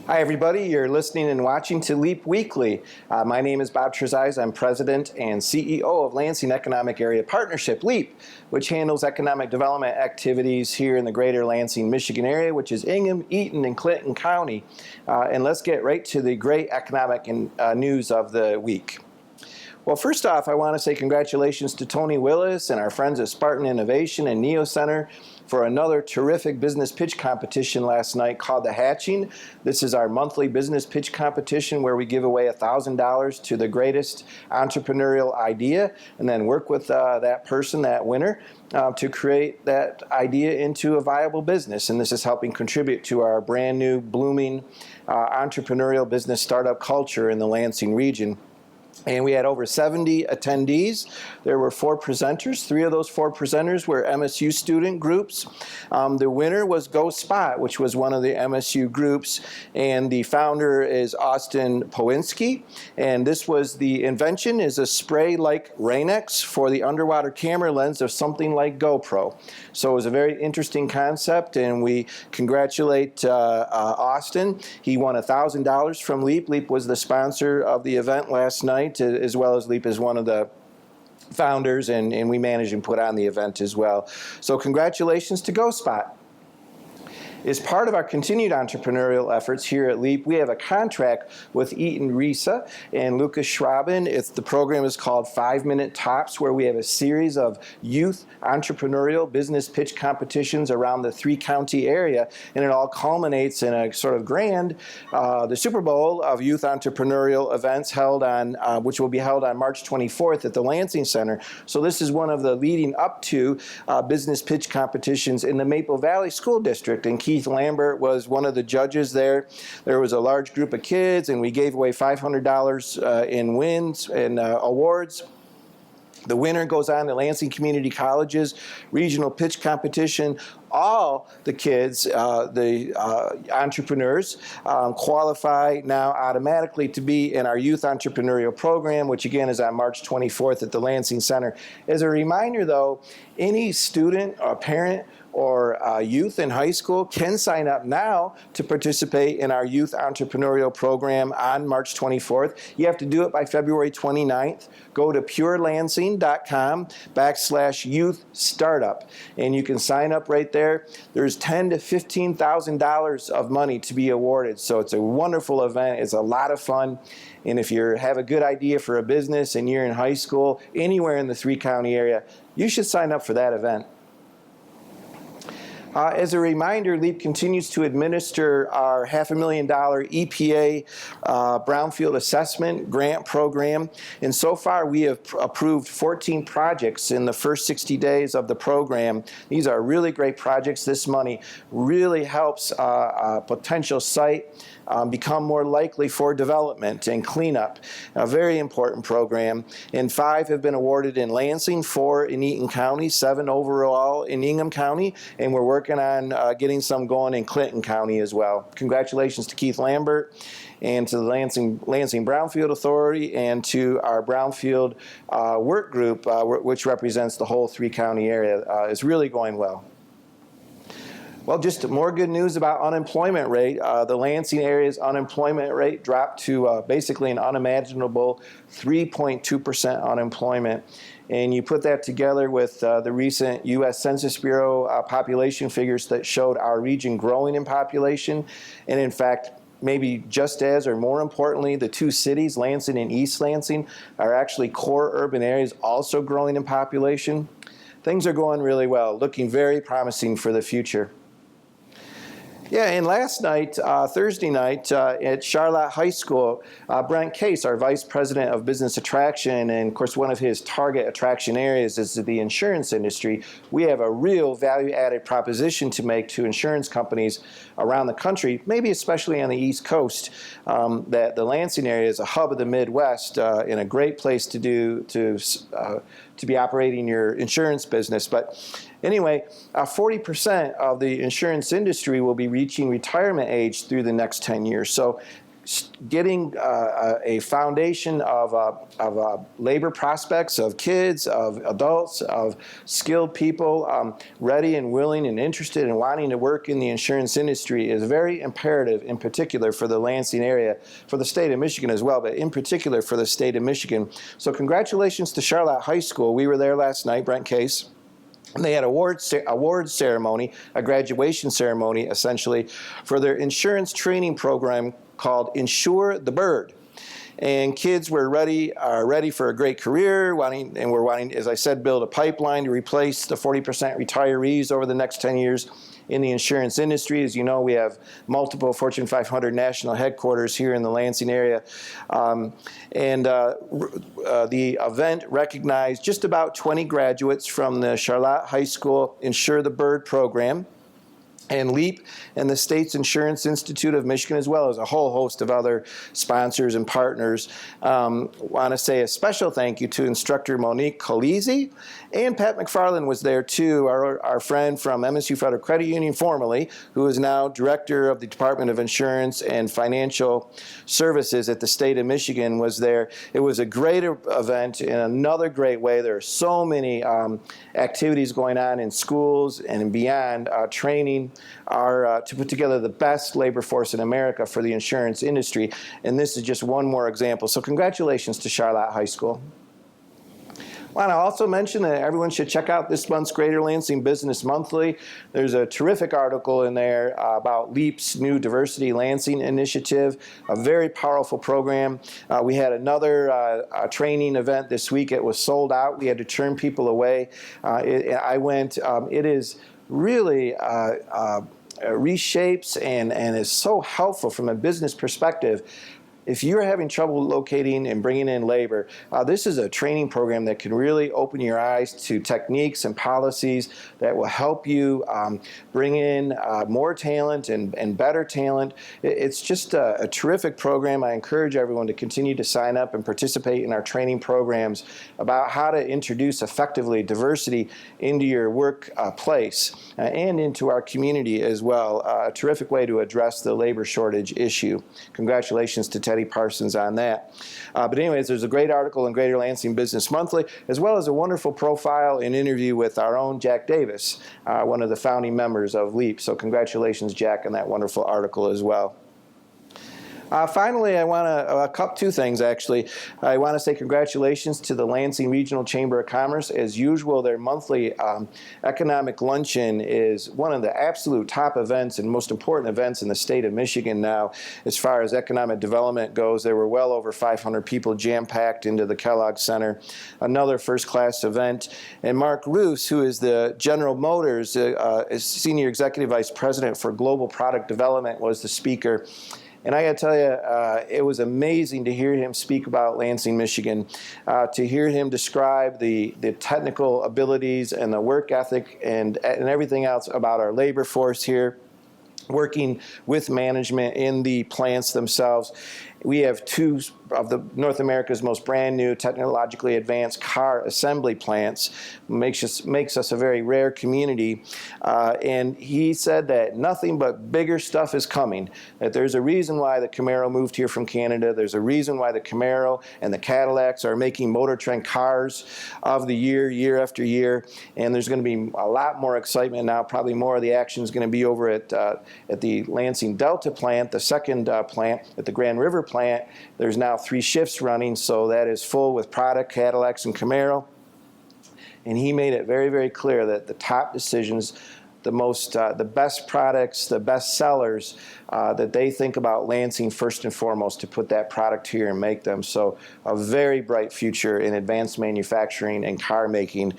Hi everybody, you're listening and watching to LEAP Weekly. My name is Bob Trezise. I'm President and CEO of Lansing Economic Area Partnership, LEAP, which handles economic development activities here in the greater Lansing, Michigan area, which is Ingham, Eaton, and Clinton County. And let's get right to the great economic news of the week. Well, first off, I want to say congratulations to Tony Willis and our friends at Spartan Innovation and Neo Center for another terrific business pitch competition last night called The Hatching. This is our monthly business pitch competition where we give away $1,000 to the greatest entrepreneurial idea and then work with that person, that winner, to create that idea into a viable business. And this is helping contribute to our brand new, blooming entrepreneurial business startup culture in the Lansing region. And we had over 70 attendees. There were 4 presenters. 3 of those 4 presenters were MSU student groups. The winner was Go Spot, which was one of the MSU groups. And the founder is Austin Powinski. And the invention is a spray like Rain-X for the underwater camera lens of something like GoPro. So it was a very interesting concept, and we congratulate Austin. He won $1,000 from LEAP. LEAP was the sponsor of the event last night, as well as LEAP is one of the founders, and we manage and put on the event as well. So congratulations to GoSpot. As part of our continued entrepreneurial efforts here at LEAP, we have a contract with Eaton Risa and Lucas Schraben. The program is called 5-Minute Tops, where we have a series of youth entrepreneurial business pitch competitions around the 3-county area, and it all culminates in a sort of grand, the Super Bowl of youth entrepreneurial events which will be held on March 24th at the Lansing Center. So this is one of the leading up to business pitch competitions in the Maple Valley School District, and Keith Lambert was one of the judges there. There was a large group of kids, and we gave away $500 in wins and awards. The winner goes on to Lansing Community College's regional pitch competition. All the kids, the entrepreneurs, qualify now automatically to be in our youth entrepreneurial program, which again is on March 24th at the Lansing Center. As a reminder, though, any student or parent or youth in high school can sign up now to participate in our youth entrepreneurial program on March 24th. You have to do it by February 29th. Go to purelansing.com/youth startup, and you can sign up right there. There's $10,000 to $15,000 of money to be awarded, so it's a wonderful event. It's a lot of fun, and if you have a good idea for a business and you're in high school, anywhere in the 3-county area, you should sign up for that event. As a reminder, LEAP continues to administer our $500,000 EPA brownfield assessment grant program. And so far, we have approved 14 projects in the first 60 days of the program. These are really great projects. This money really helps a potential site become more likely for development and cleanup. A very important program. And 5 have been awarded in Lansing, 4 in Eaton County, 7 overall in Ingham County, and we're working on getting some going in Clinton County as well. Congratulations to Keith Lambert and to the Lansing Brownfield Authority and to our Brownfield work group, which represents the whole 3-county area. It's really going well. Well, just more good news about unemployment rate. The Lansing area's unemployment rate dropped to basically an unimaginable 3.2% unemployment. And you put that together with the recent U.S. Census Bureau population figures that showed our region growing in population. And in fact, maybe just as or more importantly, the 2 cities, Lansing and East Lansing, are actually core urban areas also growing in population. Things are going really well, looking very promising for the future. Yeah, and last night, Thursday night, at Charlotte High School, Brent Case, our Vice President of Business Attraction, and of course one of his target attraction areas is the insurance industry. We have a real value-added proposition to make to insurance companies around the country, maybe especially on the East Coast, that the Lansing area is a hub of the Midwest and a great place to be operating your insurance business. But anyway, 40% of the insurance industry will be reaching retirement age through the next 10 years. So getting a foundation of labor prospects, of kids, of adults, of skilled people ready and willing and interested in wanting to work in the insurance industry is very imperative, in particular for the Lansing area, for the state of Michigan as well, but in particular for the state of Michigan. So congratulations to Charlotte High School. We were there last night, Brent Case. And they had award ceremony, a graduation ceremony, essentially, for their insurance training program called Insure the Bird. And kids are ready for a great career, we're wanting, as I said, build a pipeline to replace the 40% retirees over the next 10 years in the insurance industry. As you know, we have multiple Fortune 500 national headquarters here in the Lansing area. The event recognized just about 20 graduates from the Charlotte High School Insure the Bird program, and LEAP and the State's Insurance Institute of Michigan, as well as a whole host of other sponsors and partners. Want to say a special thank you to instructor Monique Colisi, and Pat McFarland was there too, our friend from MSU Federal Credit Union formerly, who is now director of the Department of Insurance and Financial Services at the state of Michigan, was there. It was a great event in another great way. There are so many activities going on in schools and beyond, training to put together the best labor force in America for the insurance industry. And this is just one more example. So congratulations to Charlotte High School. I want to also mention that everyone should check out this month's Greater Lansing Business Monthly. There's a terrific article in there about LEAP's new Diversity Lansing initiative, a very powerful program. We had another training event this week. It was sold out. We had to turn people away. I went. It is really reshapes and is so helpful from a business perspective. If you're having trouble locating and bringing in labor, this is a training program that can really open your eyes to techniques and policies that will help you bring in more talent and better talent. It's just a terrific program. I encourage everyone to continue to sign up and participate in our training programs about how to introduce effectively diversity into your workplace and into our community as well. A terrific way to address the labor shortage issue. Congratulations to Teddy Parsons on that. But anyways, there's a great article in Greater Lansing Business Monthly, as well as a wonderful profile and interview with our own Jack Davis, one of the founding members of LEAP. So congratulations, Jack, on that wonderful article as well. Finally, I want to two things, actually. I want to say congratulations to the Lansing Regional Chamber of Commerce. As usual, their monthly economic luncheon is one of the absolute top events and most important events in the state of Michigan now. As far as economic development goes, there were well over 500 people jam-packed into the Kellogg Center. Another first-class event. And Mark Roos, who is the General Motors Senior Executive Vice President for Global Product Development, was the speaker. And I got to tell you, it was amazing to hear him speak about Lansing, Michigan, to hear him describe the technical abilities and the work ethic and everything else about our labor force here, working with management in the plants themselves. We have two of the North America's most brand new technologically advanced car assembly plants. Makes us a very rare community. And he said that nothing but bigger stuff is coming. That there's a reason why the Camaro moved here from Canada. There's a reason why the Camaro and the Cadillacs are making Motor Trend cars of the year after year. And there's going to be a lot more excitement now. Probably more of the action is going to be over at the Lansing Delta plant, the second plant at the Grand River plant. There's now 3 shifts running, so that is full with product, Cadillacs and Camaro. And he made it very, very clear that the top decisions, the best products, the best sellers, that they think about Lansing first and foremost to put that product here and make them. So a very bright future in advanced manufacturing and car making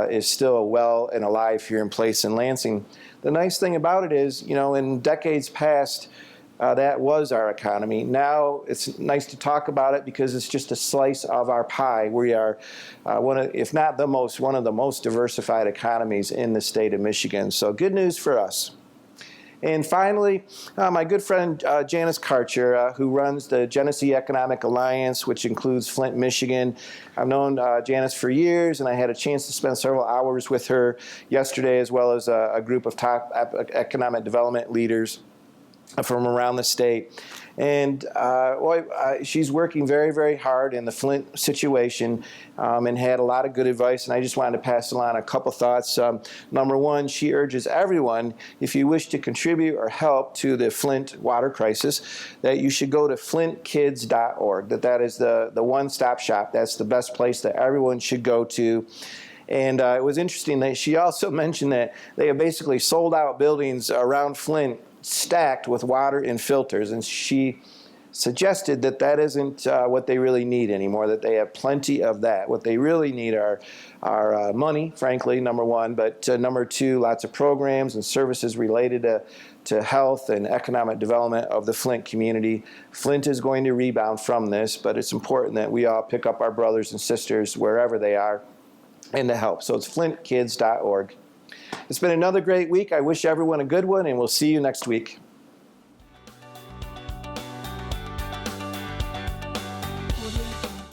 is still well and alive here in place in Lansing. The nice thing about it is, in decades past, that was our economy. Now it's nice to talk about it because it's just a slice of our pie. We are one of the most diversified economies in the state of Michigan. So good news for us. And finally, my good friend Janice Karcher, who runs the Genesee Economic Alliance, which includes Flint, Michigan. I've known Janice for years, and I had a chance to spend several hours with her yesterday, as well as a group of top economic development leaders. from around the state. And she's working very, very hard in the Flint situation and had a lot of good advice, and I just wanted to pass along a couple thoughts. Number one, she urges everyone, if you wish to contribute or help to the Flint water crisis, that you should go to flintkids.org, that is the one-stop shop. That's the best place that everyone should go to. And it was interesting that she also mentioned that they have basically sold out buildings around Flint stacked with water and filters, and she suggested that that isn't what they really need anymore, that they have plenty of that. What they really need are money, frankly, number one, but number two, lots of programs and services related to health and economic development of the Flint community. Flint is going to rebound from this, but it's important that we all pick up our brothers and sisters wherever they are and to help. So it's flintkids.org. It's been another great week. I wish everyone a good one, and we'll see you next week.